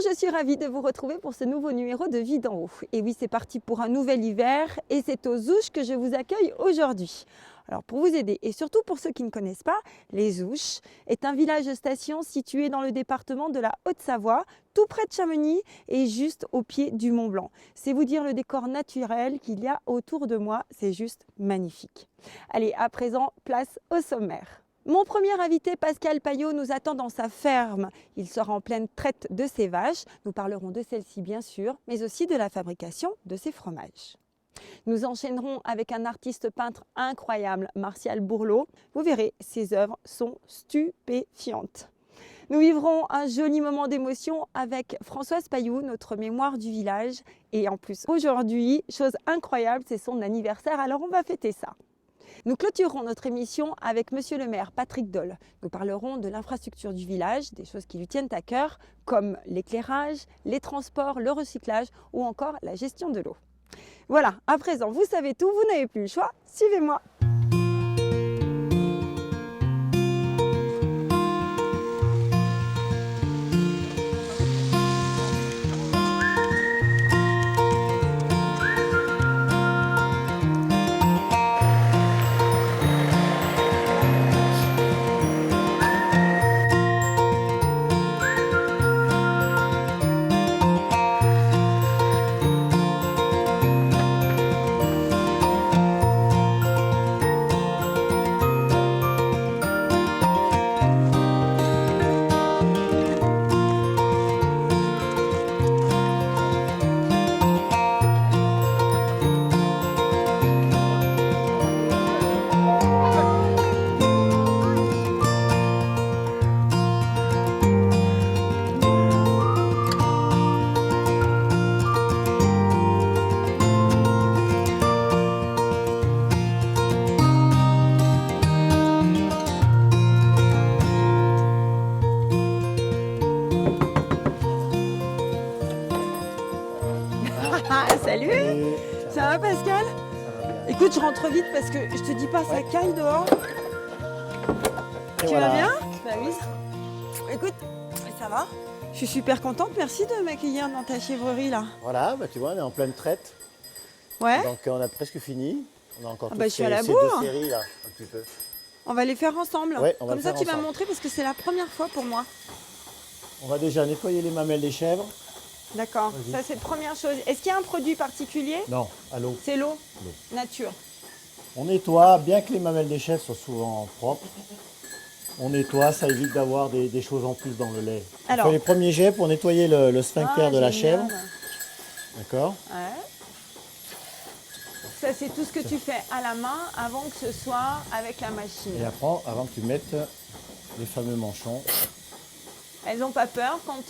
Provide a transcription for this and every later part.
je suis ravie de vous retrouver pour ce nouveau numéro de Vie d'en haut. Et oui, c'est parti pour un nouvel hiver et c'est aux Ouches que je vous accueille aujourd'hui. Alors pour vous aider et surtout pour ceux qui ne connaissent pas, les Ouches est un village-station situé dans le département de la Haute-Savoie, tout près de Chamonix et juste au pied du Mont Blanc. C'est vous dire le décor naturel qu'il y a autour de moi, c'est juste magnifique. Allez, à présent, place au sommaire. Mon premier invité, Pascal Paillot, nous attend dans sa ferme. Il sera en pleine traite de ses vaches. Nous parlerons de celle-ci bien sûr, mais aussi de la fabrication de ses fromages. Nous enchaînerons avec un artiste peintre incroyable, Martial Bourlot. Vous verrez, ses œuvres sont stupéfiantes. Nous vivrons un joli moment d'émotion avec Françoise Pailloux, notre mémoire du village. Et en plus, aujourd'hui, chose incroyable, c'est son anniversaire, alors on va fêter ça. Nous clôturerons notre émission avec Monsieur le maire Patrick Doll. Nous parlerons de l'infrastructure du village, des choses qui lui tiennent à cœur, comme l'éclairage, les transports, le recyclage ou encore la gestion de l'eau. Voilà, à présent, vous savez tout, vous n'avez plus le choix, suivez-moi. Salut. Ça va Pascal? Écoute, je rentre vite parce que je te dis pas, ça caille dehors. Et Tu voilà. vas bien? Bah oui. Écoute, ça va? Je suis super contente, merci de m'accueillir dans ta chèvrerie là. Voilà, bah, tu vois, on est en pleine traite. Ouais, Donc on a presque fini. On a encore Ah toutes bah, je suis ces, à la ces bourre. deux séries là, un petit peu. on va les faire ensemble. Ouais, on va Comme le ça faire tu vas me ensemble. montrer parce que c'est la première fois pour moi. On va déjà nettoyer les mamelles des chèvres. D'accord, Vas-y. ça c'est la première chose. Est-ce qu'il y a un produit particulier? Non, à l'eau. C'est l'eau, L'eau. nature. On nettoie, bien que les mamelles des chèvres soient souvent propres. On nettoie, ça évite d'avoir des choses en plus dans le lait. Alors. On fait les premiers jets pour nettoyer le sphincter Ah, de la génial. chèvre. D'accord. Ouais. Ça c'est tout ce que tu fais à la main avant que ce soit avec la machine. Et après, avant que tu mettes les fameux manchons, Elles n'ont pas peur quand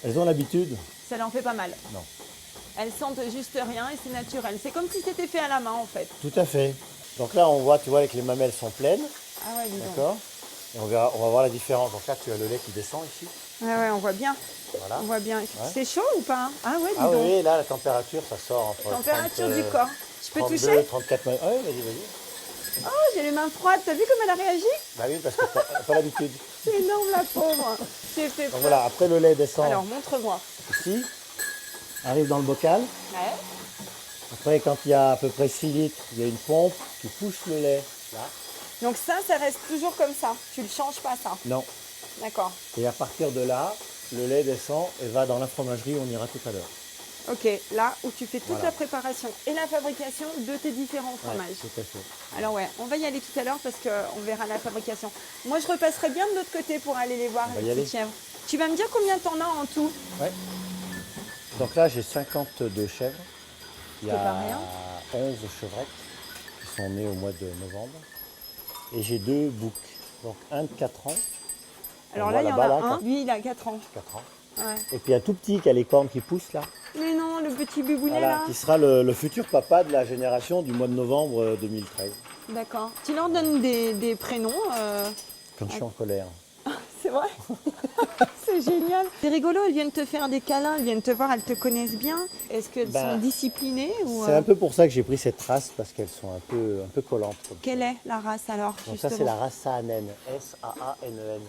elles ont l'habitude. ça leur fait pas mal. Non. Elles sentent juste rien et c'est naturel. C'est comme si c'était fait à la main en fait. Tout à fait. Donc là, on voit, tu vois, que les mamelles sont pleines. Ah ouais, dis donc. D'accord. Et on va voir la différence. Donc là, tu as le lait qui descend ici. Ouais, on voit bien. Voilà. On voit bien. C'est chaud ou pas? Ah ouais, dis Ah donc. oui, là, la température, ça sort entre Température 30, du corps. Je peux 32, toucher? 34. Oui, vas-y. Oh, j'ai les mains froides. T'as vu comme elle a réagi? Bah oui, parce que tu n'as pas l'habitude. C'est énorme la pauvre. J'ai fait Donc peur. voilà, après le lait descend Alors montre-moi. ici, arrive dans le bocal. Ouais. Après, quand il y a à peu près 6 litres, il y a une pompe qui pousse le lait. Là. Donc ça reste toujours comme ça. Tu le changes pas ça. Non. D'accord. Et à partir de là, le lait descend et va dans la fromagerie où on ira tout à l'heure. Ok, là où tu fais toute Voilà. la préparation et la fabrication de tes différents Ouais, fromages. tout à fait. Alors ouais, on va y aller tout à l'heure parce qu'on verra la fabrication. Moi je repasserai bien de l'autre côté pour aller les voir, On va les y aller. petites chèvres. Tu vas me dire combien t'en as en tout? Ouais. Donc là, j'ai 52 chèvres. Il y C'est a pas rien. 11 chevrettes qui sont nées au mois de novembre. Et j'ai 2 boucs. Donc un de 4 ans. Alors On là il voit y en là-bas, a là, un, lui il a 4 ans. 4 ans. Ouais. Et puis un tout petit qui a les cornes qui poussent là. Mais non, le petit bubounet Voilà, là. qui sera le futur papa de la génération du mois de novembre 2013. D'accord. Tu leur donnes des prénoms Quand je suis en colère. C'est vrai. C'est génial. C'est rigolo, elles viennent te faire des câlins, elles viennent te voir, elles te connaissent bien. Est-ce qu'elles sont disciplinées ou C'est un peu pour ça que j'ai pris cette race, parce qu'elles sont un peu collantes. Comme Quelle ça. est la race alors Donc ça, c'est justement la race Saanen. S-A-A-N-E-N.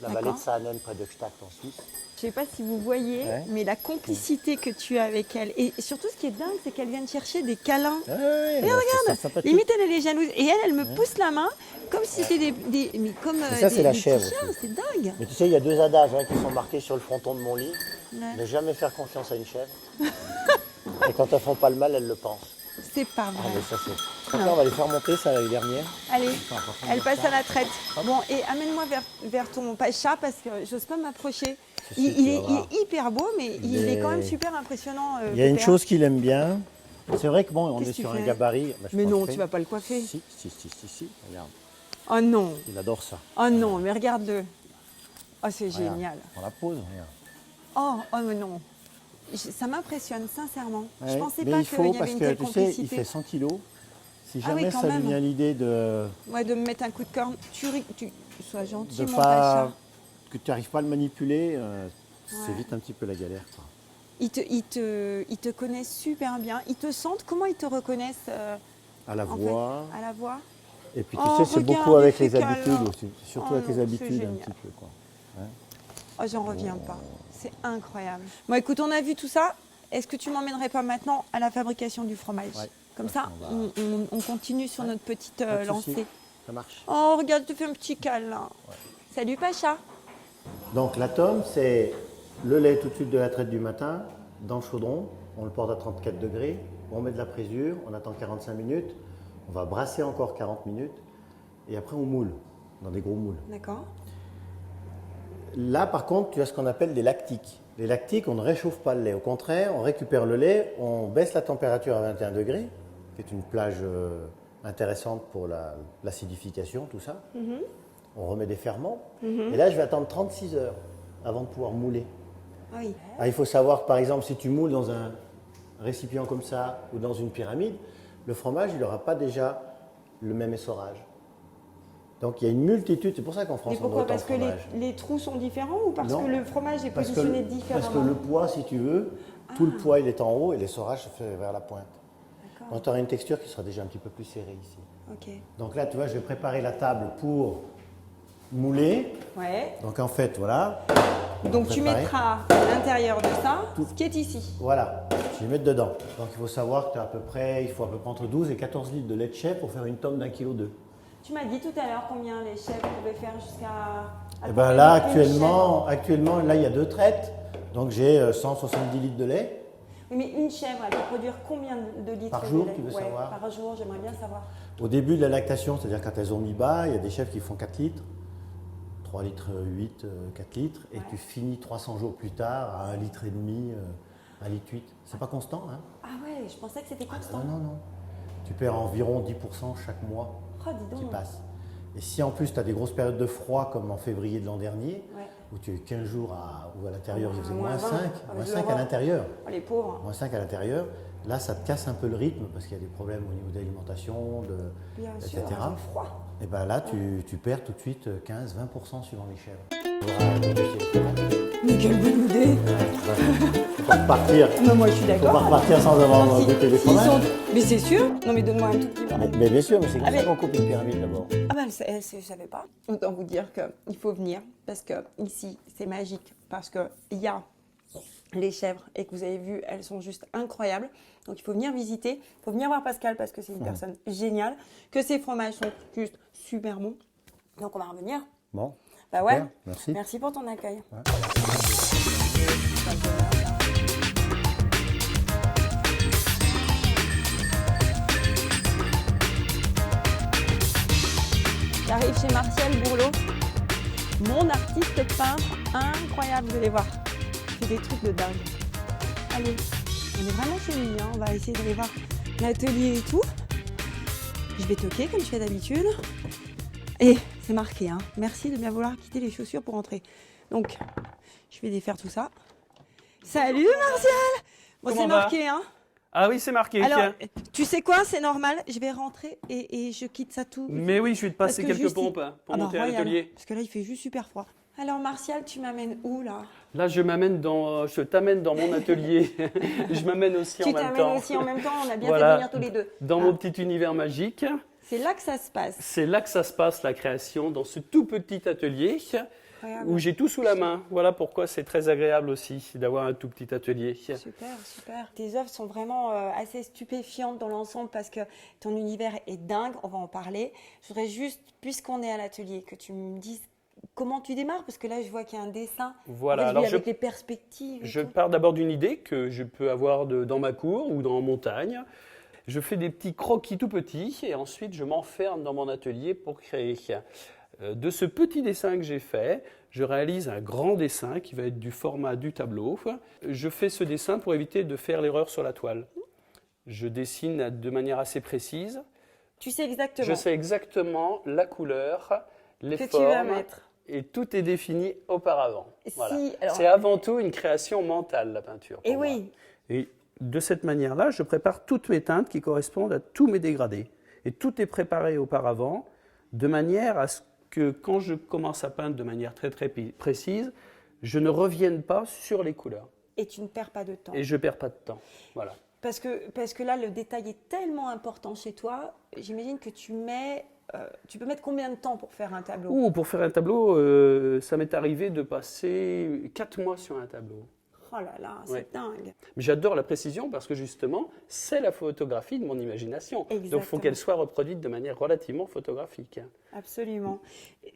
la vallée de Saanen, près de Gstaad en Suisse. Je ne sais pas si vous voyez, Ouais. mais la complicité que tu as avec elle. Et surtout, ce qui est dingue, c'est qu'elle vient de chercher des câlins. Ouais, regarde, sympathique. Limite, elle est jalouse. Et elle me pousse la main comme si c'était mais comme Mais ça, c'est la des chèvre petits chiens. aussi. C'est dingue. Mais tu sais, il y a 2 adages qui sont marqués sur le fronton de mon lit. Ouais. Ne jamais faire confiance à une chèvre. Et quand elles font pas le mal, elles le pensent. C'est pas Ah, vrai. mais ça, c'est... Donc là, on va les faire monter, ça, les dernières. Allez, Attends, on va prendre elle le passe ça. à la traite. Bon, et amène-moi vers ton pacha parce que j'ose pas m'approcher. Si, si, Il tu vas est voir. hyper beau, mais il est quand même super impressionnant. Il y a une Pépère. chose qu'il aime bien. C'est vrai que bon, on Qu'est-ce est que tu sur fais un gabarit. Je Mais non, penserais. tu vas pas le coiffer. Si, regarde. Oh non, Il adore ça. oh non, mais regarde-le. Oh, c'est Regarde. génial. On la pose, regarde. Oh mais non. Ça m'impressionne, sincèrement. Je Ouais, pensais mais pas il qu'il faut, y avait parce une que telle tu sais, il complicité. fait 100 kilos. Si Ah oui, jamais quand ça même. lui vient l'idée de Ouais, de me mettre un coup de corne. Tu sois gentil, mon pas pacha. que tu n'arrives pas à le manipuler, c'est Ouais. vite un petit peu la galère, quoi. Ils te connaissent super bien. Ils te sentent. Comment ils te reconnaissent À la en voix. fait, à la voix? Et puis Oh, tu sais, c'est regarde, beaucoup avec il les fait habitudes câlin. aussi. Surtout Oh avec les non, c'est habitudes un génial. petit peu, quoi. Oh, j'en reviens pas. C'est incroyable. Bon, écoute, on a vu tout ça. Est-ce que tu m'emmènerais pas maintenant à la fabrication du fromage? Ouais. Comme ça, On va- on continue sur notre petite Pas de souci. lancée. Ça marche. Oh, regarde, je te fais un petit câlin. Salut, Pacha. Donc l'atome, c'est le lait tout de suite de la traite du matin, dans le chaudron, on le porte à 34 degrés, on met de la présure, on attend 45 minutes, on va brasser encore 40 minutes, et après on moule, dans des gros moules. D'accord. Là par contre, tu as ce qu'on appelle des lactiques. Les lactiques, on ne réchauffe pas le lait, au contraire, on récupère le lait, on baisse la température à 21 degrés, qui est une plage intéressante pour l'acidification, tout ça. On remet des ferments, et là je vais attendre 36 heures avant de pouvoir mouler. Ah oui. Ah, il faut savoir que par exemple, si tu moules dans un récipient comme ça ou dans une pyramide, le fromage, il n'aura pas déjà le même essorage. Donc il y a une multitude, c'est pour ça qu'en France Mais on pourquoi? a autant de Parce que fromage. les trous sont différents ou parce Non. que le fromage est Parce que, positionné différemment? parce que le poids, si tu veux, tout le poids il est en haut et l'essorage se fait vers la pointe. D'accord. Donc tu auras une texture qui sera déjà un petit peu plus serrée ici. Ok. Donc là, tu vois, je vais préparer la table pour mouler. Ouais. Donc en fait, voilà. Donc tu Préparer. mettras à l'intérieur de ça ce qui est ici. Voilà, je vais mettre dedans. Donc il faut savoir que il faut à peu près entre 12 et 14 litres de lait de chèvre pour faire une tome d'1,2 kg. Tu m'as dit tout à l'heure combien les chèvres pouvaient faire jusqu'à. Et ben là, actuellement, là il y a 2 traites. Donc j'ai 170 litres de lait. Oui, mais une chèvre, elle peut produire combien de litres Par de jour, lait? tu veux Ouais, savoir? Par jour, j'aimerais bien savoir. Au début de la lactation, c'est-à-dire quand elles ont mis bas, il y a des chèvres qui font 4 litres, 3 litres 8, 4 litres, et tu finis 300 jours plus tard à 1,5 litre, 1,8 litre. C'est pas constant, hein? Ah ouais, je pensais que c'était constant. Non. Tu perds environ 10% chaque mois Oh, dis qui donc. passe. Et si en plus tu as des grosses périodes de froid comme en février de l'an dernier, Ouais. où tu es 15 jours où à l'intérieur il faisait Moins moins 20. 5, Ah, moins je 5 le vois. à l'intérieur, Oh, les pauvres. moins 5 à l'intérieur, là ça te casse un peu le rythme parce qu'il y a des problèmes au niveau de l'alimentation, Bien etc. sûr, j'ai froid. Et bien là tu perds tout de suite 15-20% suivant les chèvres. Mais quelle bonne idée! Faut pas repartir. Non, moi je suis Faut d'accord. pas repartir sans avoir Non, si- goûté les s'ils fromages. sont- Mais c'est sûr. Non, mais donne-moi un tout petit peu. Mais bien sûr, mais c'est comme Ah, ça mais- qu'on coupe une pyramide d'abord. Ah ben, je ne savais pas. Autant vous dire qu'il faut venir parce que ici, c'est magique. Parce qu'il y a les chèvres et que vous avez vu, elles sont juste incroyables. Donc, il faut venir visiter. Il faut venir voir Pascal parce que c'est une personne géniale. Que ses fromages sont juste super bons. Donc, on va revenir. Bon. Bah ouais. Super, merci. Merci pour ton accueil. J'arrive chez Martial Bourlot, mon artiste peintre incroyable, vous allez voir. Il fait des trucs de dingue. Allez, on est vraiment chez lui, hein. On va essayer d'aller voir l'atelier et tout. Je vais toquer comme je fais d'habitude. Et c'est marqué, hein. Merci de bien vouloir quitter les chaussures pour entrer. Donc, je vais défaire tout ça. Salut Martial! Bon, Comment c'est va marqué, hein. Ah oui, c'est marqué. Alors, tiens. tu sais quoi, c'est normal, je vais rentrer et je quitte ça tout. Mais oui, je vais te passer Parce que quelques juste pompes hein, pour Ah bah, monter à royal, l'atelier. parce que là, il fait juste super froid. Alors Martial, tu m'amènes où là? Là, je t'amène dans mon atelier. Je m'amène aussi en Tu même t'amènes temps. aussi en même temps, on a bien Voilà. fait de venir tous les deux. Dans Ah, mon petit univers magique. C'est là que ça se passe. C'est là que ça se passe, la création, dans ce tout petit atelier. incroyable. où j'ai tout sous la main. Voilà pourquoi c'est très agréable aussi d'avoir un tout petit atelier. Super, super. Tes œuvres sont vraiment assez stupéfiantes dans l'ensemble parce que ton univers est dingue, on va en parler. Je voudrais juste, puisqu'on est à l'atelier, que tu me dises comment tu démarres, parce que là je vois qu'il y a un dessin. Voilà, En fait, alors avec les perspectives. et je tout. pars d'abord d'une idée que je peux avoir dans ma cour ou dans la montagne. Je fais des petits croquis tout petits et ensuite je m'enferme dans mon atelier pour créer. De ce petit dessin que j'ai fait, je réalise un grand dessin qui va être du format du tableau. Je fais ce dessin pour éviter de faire l'erreur sur la toile. Je dessine de manière assez précise. Tu sais exactement Je sais exactement la couleur, les que tu formes. vas mettre. Et tout est défini auparavant. Voilà. Alors- C'est avant tout une création mentale, la peinture. Et pour moi. oui, Et de cette manière-là, je prépare toutes mes teintes qui correspondent à tous mes dégradés. Et tout est préparé auparavant, de manière à ce que quand je commence à peindre de manière très très précise, je ne revienne pas sur les couleurs. et tu ne perds pas de temps. Et je ne perds pas de temps. Voilà. Parce que là, le détail est tellement important chez toi. J'imagine que tu peux mettre combien de temps pour faire un tableau? Ou pour faire un tableau, ça m'est arrivé de passer 4 mois sur un tableau. Oh là là, c'est Ouais. dingue. Mais j'adore la précision parce que justement, c'est la photographie de mon imagination. Donc il faut Exactement. qu'elle soit reproduite de manière relativement photographique. Absolument.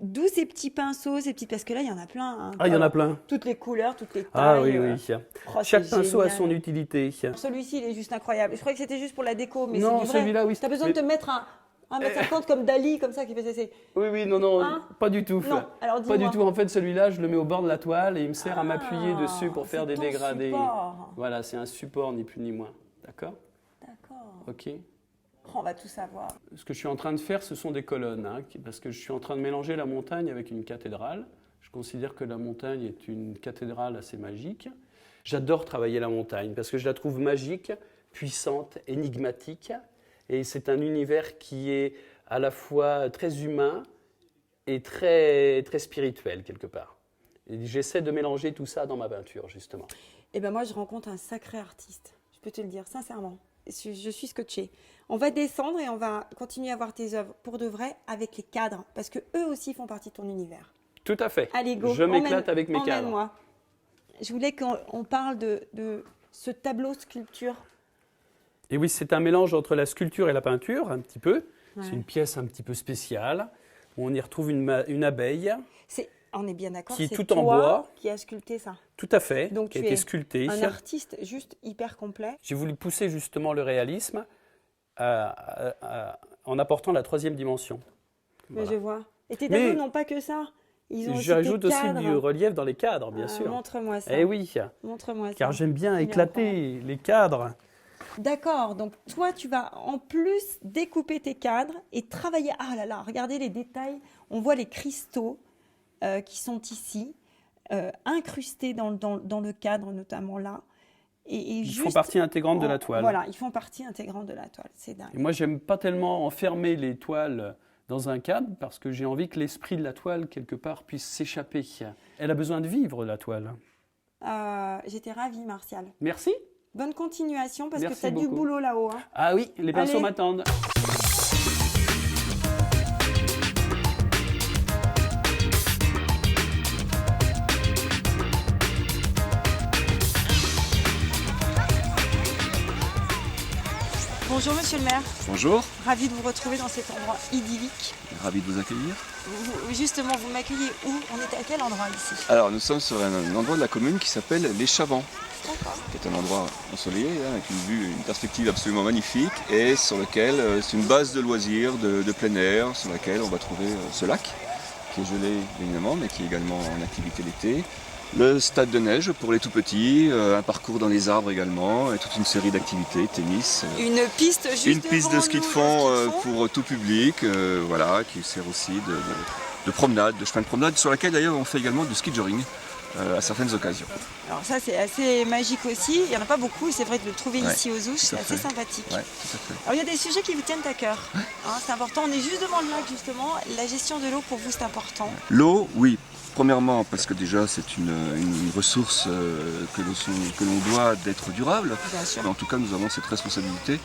D'où ces petits pinceaux, parce que là, il y en a plein. Hein. Ah, il y en a plein. Toutes les couleurs, toutes les tailles. Ah oui, oui. Oh, Chaque c'est pinceau a génial. son utilité. Celui-ci, il est juste incroyable. Je croyais que c'était juste pour la déco, mais Non, c'est du vrai. celui-là, oui. Tu as besoin Mais- de te mettre un 1m50 comme Dali, comme ça, qui faisait ses... Oui, non, non, Hein? pas du tout. Non, alors Pas dis-moi. du tout. En fait, celui-là, je le mets au bord de la toile et il me sert à m'appuyer Ah, dessus pour faire c'est des ton dégradés. support. Voilà, c'est un support, ni plus ni moins. D'accord? D'accord. Ok. Oh, on va tout savoir. Ce que je suis en train de faire, ce sont des colonnes, hein, parce que je suis en train de mélanger la montagne avec une cathédrale. Je considère que la montagne est une cathédrale assez magique. J'adore travailler la montagne parce que je la trouve magique, puissante, énigmatique. Et c'est un univers qui est à la fois très humain et très, très spirituel, quelque part. Et j'essaie de mélanger tout ça dans ma peinture, justement. Eh ben moi, je rencontre un sacré artiste. Je peux te le dire, sincèrement. Je suis scotchée. On va descendre et on va continuer à voir tes œuvres pour de vrai avec les cadres, parce que eux aussi font partie de ton univers. Tout à fait. Allez, go. Je m'éclate avec mes cadres. Emmène-moi. Je voulais qu'on parle de ce tableau sculpture. Et oui, c'est un mélange entre la sculpture et la peinture, un petit peu. Ouais. C'est une pièce un petit peu spéciale, où on y retrouve une abeille, On est bien d'accord, Qui est c'est tout en toi bois. qui as sculpté ça. tout à fait, Donc qui a tu été es sculptée. Un artiste juste hyper complet. J'ai voulu pousser justement le réalisme en apportant la troisième dimension. Mais Voilà. je vois. Et tes Mais- tableaux n'ont pas que ça. Ils ont aussi J'ajoute tes aussi cadres. du relief dans les cadres, bien Ah, sûr. Montre-moi ça. Eh oui, Montre-moi ça. car j'aime bien Il est éclater les cadres. D'accord, donc toi tu vas en plus découper tes cadres et travailler. Ah là là, regardez les détails. On voit les cristaux qui sont ici, incrustés dans le cadre, notamment là. Et Ils font juste partie intégrante de la toile. Voilà, ils font partie intégrante de la toile. C'est dingue. Et moi, j'aime pas tellement enfermer les toiles dans un cadre parce que j'ai envie que l'esprit de la toile, quelque part, puisse s'échapper. Elle a besoin de vivre, la toile. J'étais ravie, Martial. Merci. Bonne continuation parce Merci que tu as du beaucoup. boulot là-haut. Hein. Ah oui, les pinceaux Allez. m'attendent. Bonjour Monsieur le maire, Bonjour, ravi de vous retrouver dans cet endroit idyllique. ravi de vous accueillir. Justement, vous m'accueillez où? On est à quel endroit ici? Alors nous sommes sur un endroit de la commune qui s'appelle Les Chavants, D'accord. qui est un endroit ensoleillé, hein, avec une vue, une perspective absolument magnifique et sur lequel c'est une base de loisirs de plein air, sur laquelle on va trouver ce lac, qui est gelé évidemment, mais qui est également en activité l'été. Le stade de neige pour les tout petits, un parcours dans les arbres également, et toute une série d'activités, tennis. Une piste juste Une piste de devant ski de nous, fond pour tout public, voilà, qui sert aussi de promenade, de chemin de promenade, sur laquelle d'ailleurs on fait également du ski joring à certaines occasions. Alors ça c'est assez magique aussi, il n'y en a pas beaucoup et c'est vrai de le trouver Ouais, ici aux Ouches, c'est à assez fait. sympathique. Ouais, tout à fait. Alors il y a des sujets qui vous tiennent à cœur, hein, c'est important, on est juste devant le lac justement, la gestion de l'eau pour vous c'est important. L'eau, oui. Premièrement, parce que déjà c'est une ressource que l'on doit d'être durable. Bien sûr. Mais en tout cas, nous avons cette responsabilité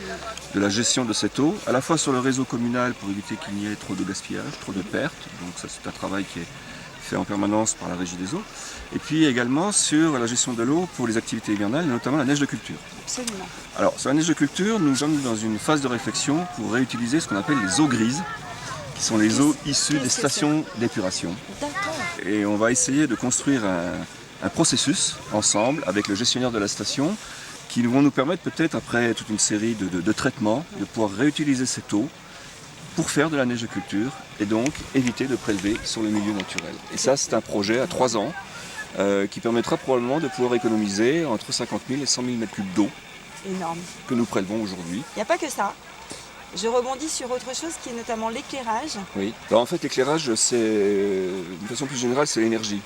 de la gestion de cette eau, à la fois sur le réseau communal pour éviter qu'il n'y ait trop de gaspillage, trop de pertes. Donc ça, c'est un travail qui est fait en permanence par la Régie des eaux, et puis également sur la gestion de l'eau pour les activités hivernales, notamment la neige de culture. Absolument. Alors, sur la neige de culture, nous sommes dans une phase de réflexion pour réutiliser ce qu'on appelle les eaux grises, qui sont les eaux issues des stations d'épuration. D'accord. Et on va essayer de construire un processus ensemble avec le gestionnaire de la station qui vont nous permettre peut-être, après toute une série de traitements, de pouvoir réutiliser cette eau pour faire de la neige de culture et donc éviter de prélever sur le milieu naturel. Et ça, c'est un projet à 3 ans qui permettra probablement de pouvoir économiser entre 50 000 et 100 000 mètres cubes d'eau Énorme. que nous prélevons aujourd'hui. Il n'y a pas que ça. Je rebondis sur autre chose qui est notamment l'éclairage. Oui. Alors en fait, l'éclairage, c'est, de façon plus générale, c'est l'énergie.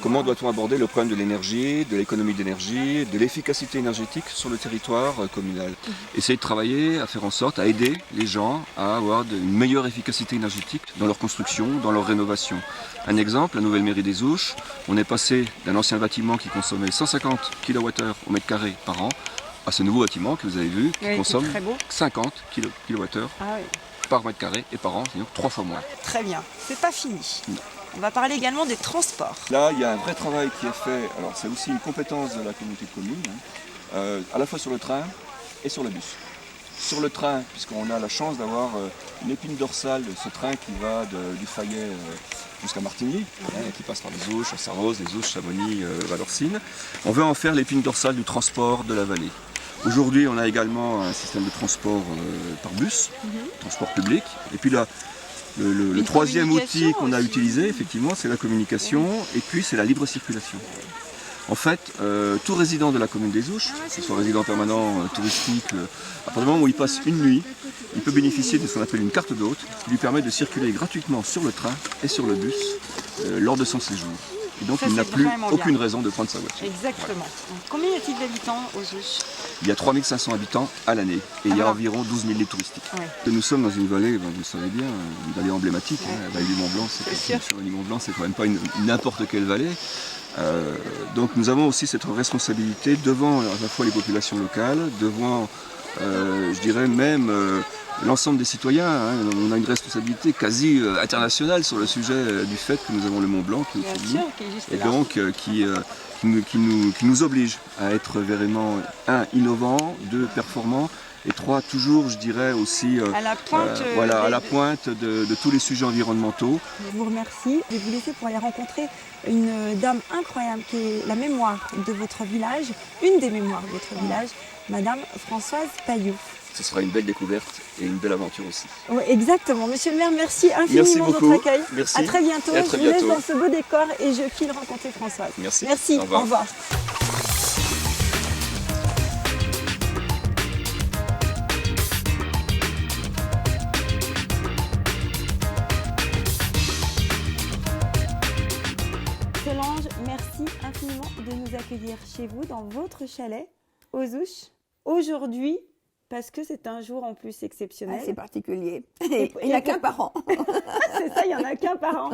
Comment doit-on aborder le problème de l'énergie, de l'économie d'énergie, de l'efficacité énergétique sur le territoire communal? Essayer de travailler à faire en sorte, à aider les gens à avoir une meilleure efficacité énergétique dans leur construction, dans leur rénovation. Un exemple, la nouvelle mairie des Ouches, on est passé d'un ancien bâtiment qui consommait 150 kWh au mètre carré par an à ce nouveau bâtiment que vous avez vu qui consomme 50 kWh Ah oui. par mètre carré et par an, c'est-à-dire 3 fois moins. Très bien. C'est pas fini. Non. On va parler également des transports. Là, il y a un vrai travail qui est fait. Alors, c'est aussi une compétence de la communauté de communes, à la fois sur le train et sur le bus. Sur le train, puisqu'on a la chance d'avoir une épine dorsale de ce train qui va du Fayet jusqu'à Martigny, qui passe par les Ouches, Sarros, les Ouches, Chamonix, Valorcine. On veut en faire l'épine dorsale du transport de la vallée. Aujourd'hui, on a également un système de transport par bus, transport public. Et puis là, le troisième outil qu'on a utilisé, effectivement, c'est la communication et puis c'est la libre circulation. En fait, tout résident de la commune des Ouches, que ce soit résident permanent, touristique, à partir du moment où il passe une nuit, il peut bénéficier de ce qu'on appelle une carte d'hôte qui lui permet de circuler gratuitement sur le train et sur le bus lors de son séjour. Et donc, il n'a plus aucune raison de prendre sa voiture. Exactement. Donc, combien y a-t-il d'habitants aux Ouches? Il y a 3500 habitants à l'année et il y a environ 12 000 lits touristiques. Ouais. Nous sommes dans une vallée, vous le savez bien, une vallée emblématique. La vallée du Mont-Blanc, c'est quand même pas n'importe quelle vallée. Donc nous avons aussi cette responsabilité devant à la fois les populations locales, devant, je dirais même l'ensemble des citoyens. On a une responsabilité quasi internationale sur le sujet du fait que nous avons le Mont-Blanc qui est au-dessus de nous, et donc qui nous oblige à être vraiment, innovants, performants, et 3, toujours, je dirais aussi, à la pointe, à la pointe de tous les sujets environnementaux. Je vous remercie. Je vais vous laisser pour aller rencontrer une dame incroyable qui est la mémoire de votre village, une des mémoires de votre village, Madame Françoise Paillou. Ce sera une belle découverte et une belle aventure aussi. Oui, exactement. Monsieur le maire, merci infiniment de votre accueil. Merci. À très bientôt. Et à très je vous laisse bientôt. dans ce beau décor et je file rencontrer Françoise. Merci. Merci. Au revoir. Au revoir. Solange, merci infiniment de nous accueillir chez vous dans votre chalet aux Ouches. Aujourd'hui, parce que c'est un jour en plus exceptionnel. C'est particulier. Et Il n'y a qu'un par an. C'est ça, il n'y en a qu'un par an.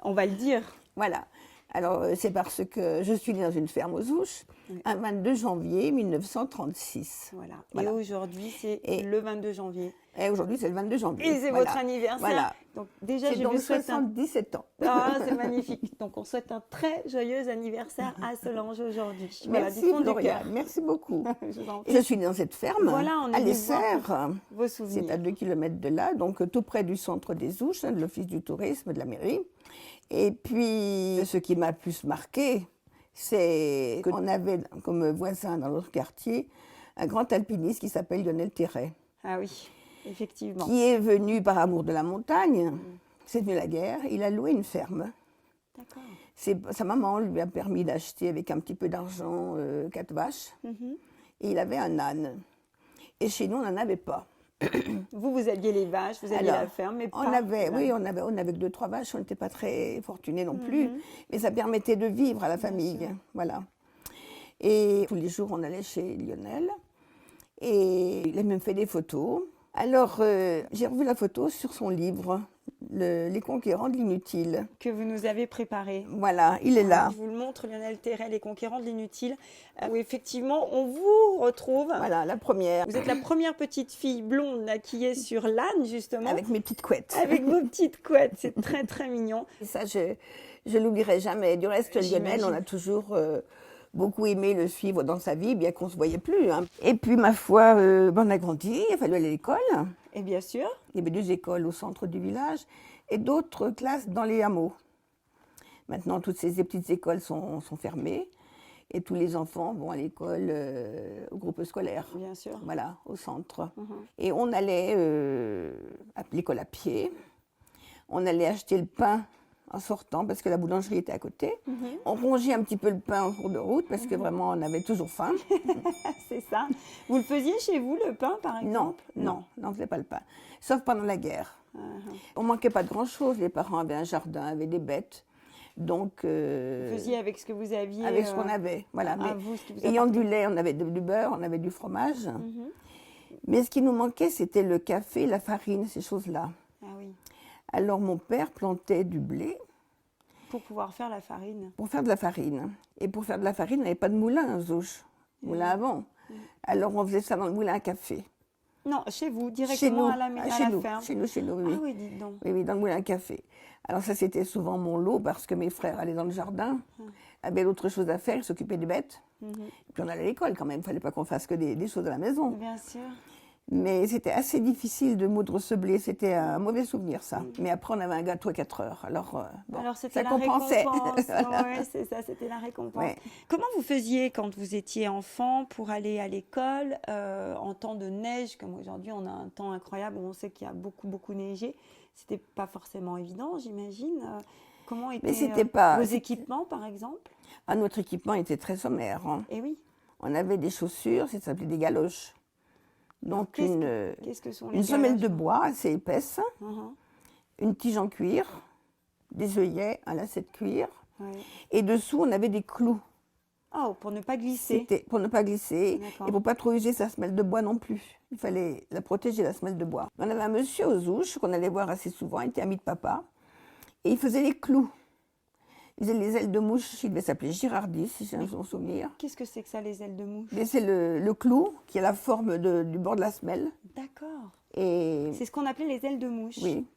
On va le dire. Voilà. Alors, c'est parce que je suis née dans une ferme aux Ouches, un 22 janvier 1936. Voilà. Voilà. Et aujourd'hui, c'est le 22 janvier. Et aujourd'hui, c'est le 22 janvier. Et c'est votre anniversaire. Voilà. Donc déjà, J'ai je donc vous souhaite 77 ans. Ah, c'est magnifique. Donc on souhaite un très joyeux anniversaire à Solange aujourd'hui. Voilà, Merci du fond du Gloria, cœur. merci beaucoup. Je vous en prie. Je suis née dans cette ferme, Voilà, on à est l'Essert. Vos C'est souvenirs. à 2 km de là, donc tout près du centre des Ouches, de l'Office du tourisme, de la mairie. Et puis, ce qui m'a le plus marqué, c'est qu'on avait comme voisin dans notre quartier un grand alpiniste qui s'appelle Lionel Terret, Ah oui, effectivement. qui est venu par amour de la montagne. C'est venu la guerre, il a loué une ferme. D'accord. Sa maman lui a permis d'acheter avec un petit peu d'argent 4 vaches. Mhm. Et il avait un âne. Et chez nous, on n'en avait pas. Vous aviez les vaches, vous aviez Alors, la ferme, mais on pas... avait que 2-3 vaches, on n'était pas très fortunés non plus, mais ça permettait de vivre à la famille, voilà. Et tous les jours, on allait chez Lionel, et il a même fait des photos. Alors, j'ai revu la photo sur son livre, Les conquérants de l'inutile. Que vous nous avez préparé. Voilà, il est là. Je vous le montre, Lionel Terret, Les conquérants de l'inutile, où effectivement on vous retrouve. Voilà, la première. Vous êtes la première petite fille blonde là, qui est sur l'âne, justement. Avec mes petites couettes. Avec vos petites couettes, c'est très très mignon. Et ça, je l'oublierai jamais. Du reste, Lionel, on a toujours beaucoup aimé le suivre dans sa vie, bien qu'on ne se voyait plus. Hein. Et puis, ma foi, on a grandi, il a fallu aller à l'école. Et bien sûr. Il y avait 2 écoles au centre du village et d'autres classes dans les hameaux. Maintenant, toutes ces petites écoles sont fermées et tous les enfants vont à l'école, au groupe scolaire. Bien sûr. Voilà, au centre. Et on allait à l'école à pied. On allait acheter le pain en sortant parce que la boulangerie était à côté. On rongeait un petit peu le pain en cours de route parce que vraiment, on avait toujours faim. C'est ça. Vous le faisiez chez vous, le pain, par exemple? Non, on ne faisait pas le pain. Sauf pendant la guerre. On ne manquait pas de grand-chose. Les parents avaient un jardin, avaient des bêtes. Donc, Vous faisiez avec ce que vous aviez. avec ce qu'on avait. Voilà. Mais vous, ce qui vous ayant apportait. du lait, on avait du beurre, on avait du fromage. Mais ce qui nous manquait, c'était le café, la farine, ces choses-là. Ah oui. Alors, mon père plantait du blé Pour pouvoir faire la farine. pour faire de la farine. Et pour faire de la farine, on n'avait pas de moulin, Zouche. Moulin à vent. Alors, on faisait ça dans le moulin à café. Non, chez vous, Chez directement nous, à la ferme. chez nous, oui. Ah oui, dites donc. Oui, dans le moulin à café. Alors ça, c'était souvent mon lot parce que mes frères allaient dans le jardin, avaient d'autres choses à faire, ils s'occupaient des bêtes. Et puis on allait à l'école quand même, il ne fallait pas qu'on fasse que des choses à la maison. Bien sûr. Mais c'était assez difficile de moudre ce blé, c'était un mauvais souvenir ça. Mais après, on avait un gâteau à 4 heures, alors, bon, Alors c'était ça la compensait. récompense. Voilà. Ouais, c'est ça, c'était la récompense. Ouais. Comment vous faisiez quand vous étiez enfant pour aller à l'école en temps de neige, comme aujourd'hui on a un temps incroyable où on sait qu'il y a beaucoup neigé. C'était pas forcément évident, j'imagine. Comment étaient c'était pas- vos équipements, par exemple? Ah, notre équipement était très sommaire. Hein. Eh oui. On avait des chaussures, ça s'appelait des galoches. Donc Qu'est-ce que sont les une semelle de galoches? bois assez épaisse, Mhm. une tige en cuir, des œillets, un lacet de cuir. Ouais. Et dessous, on avait des clous. Oh, pour ne pas glisser. C'était pour ne pas glisser D'accord. et pour pas trop user sa semelle de bois non plus. Il fallait la protéger, la semelle de bois. On avait un monsieur aux ouches qu'on allait voir assez souvent, il était ami de papa. Et il faisait les clous. Il faisait les ailes de mouche, il devait s'appeler Girardi, si j'ai un bon souvenir. Qu'est-ce que c'est que ça, les ailes de mouche? Mais c'est le clou qui a la forme du bord de la semelle. D'accord. Et C'est ce qu'on appelait les ailes de mouche. oui,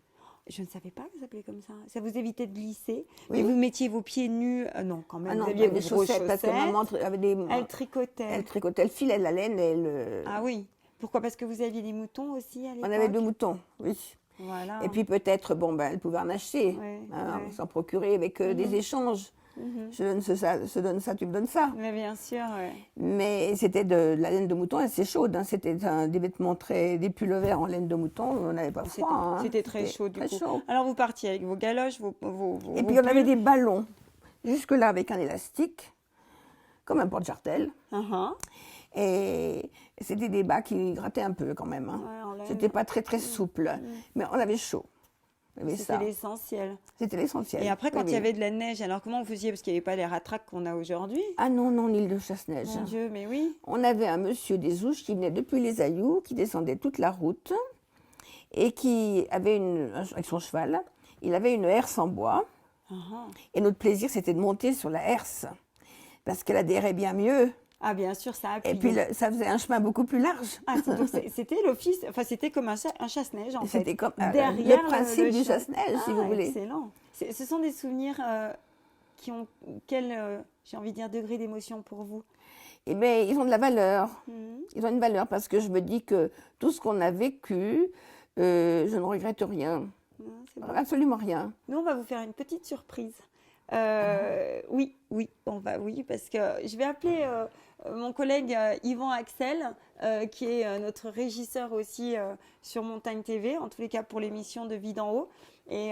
Je ne savais pas que ça s'appelait comme ça. Ça vous évitait de glisser. Oui. Et vous mettiez vos pieds nus. Non, quand même. ah non, vous aviez des vos grosses chaussettes, parce que maman avait des... Elle tricotait. Elle tricotait, elle filait la laine et Ah oui. Pourquoi? Parce que vous aviez des moutons aussi à l'époque? on avait 2 moutons, oui. Voilà. Et puis peut-être, elle pouvait en acheter, Ouais, hein, ouais. s'en procurer avec des échanges. Je donne ça, tu me donnes ça. Mais bien sûr, ouais. Mais c'était de la laine de mouton assez chaude. Hein. C'était des vêtements des pullovers en laine de mouton. On n'avait pas froid. Hein. C'était très chaud du très coup. chaud. Alors vous partiez avec vos galoches, vos Et vos puis on avait pulls. des ballons, jusque-là avec un élastique, comme un porte-jartel. Uh-huh. Et c'était des bas qui grattaient un peu quand même. Hein. Ouais, en laine. C'était pas très souple. Mais on avait chaud. On avait ça. C'était l'essentiel. C'était l'essentiel. Et après, quand Oui, il y oui. avait de la neige, alors comment vous faisiez? Parce qu'il n'y avait pas les ratraques qu'on a aujourd'hui. Ah non, l'île de Chasse-Neige. Mon Dieu, mais oui. On avait un monsieur des Ouches qui venait depuis les Ailloux, qui descendait toute la route et qui avait avec son cheval, il avait une herse en bois. Uh-huh. Et notre plaisir, c'était de monter sur la herse parce qu'elle adhérait bien mieux. Ah bien sûr, ça appuie. Et puis ça faisait un chemin beaucoup plus large. Ah, donc c'était l'office, enfin c'était comme un chasse-neige en fait. C'était comme Derrière le principe du chasse- chasse-neige, si vous voulez. Excellent. Ce sont des souvenirs qui ont quel, j'ai envie de dire, degré d'émotion pour vous? Eh bien, ils ont de la valeur. Mhm. Ils ont une valeur parce que je me dis que tout ce qu'on a vécu, je ne regrette rien. Non, c'est bon. Absolument rien. Nous, on va vous faire une petite surprise. Oui, parce que je vais appeler mon collègue Yvan Axel, qui est notre régisseur aussi sur Montagne TV, en tous les cas pour l'émission de Vie d'en haut. Et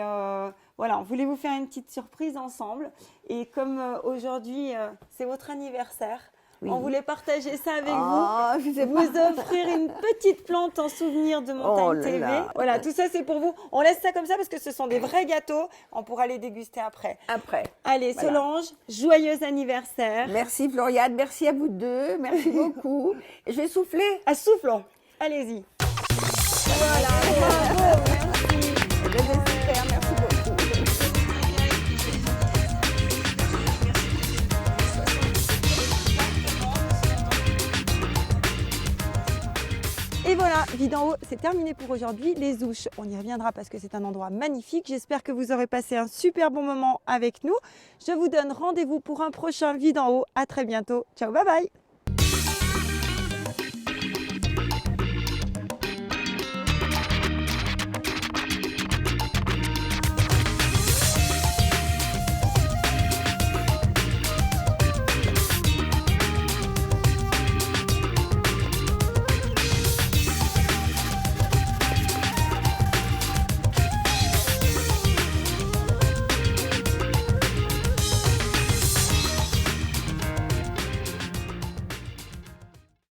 voilà, on voulait vous faire une petite surprise ensemble. Et comme aujourd'hui, c'est votre anniversaire, Oui. on voulait partager ça avec Oh, je sais vous. pas. Vous offrir une petite plante en souvenir de Montagne Oh là TV. là. Voilà, tout ça c'est pour vous. On laisse ça comme ça parce que ce sont des vrais gâteaux. On pourra les déguster après. Après. Allez, Voilà. Solange, joyeux anniversaire. Merci Floriane, merci à vous deux, merci beaucoup. Je vais souffler. À soufflons. Allez-y. Voilà. Bravo, merci. Je vais souffler. Voilà, Vue d'en haut, c'est terminé pour aujourd'hui. Les Ouches, on y reviendra parce que c'est un endroit magnifique. J'espère que vous aurez passé un super bon moment avec nous. Je vous donne rendez-vous pour un prochain Vue d'en haut. À très bientôt. Ciao, bye bye.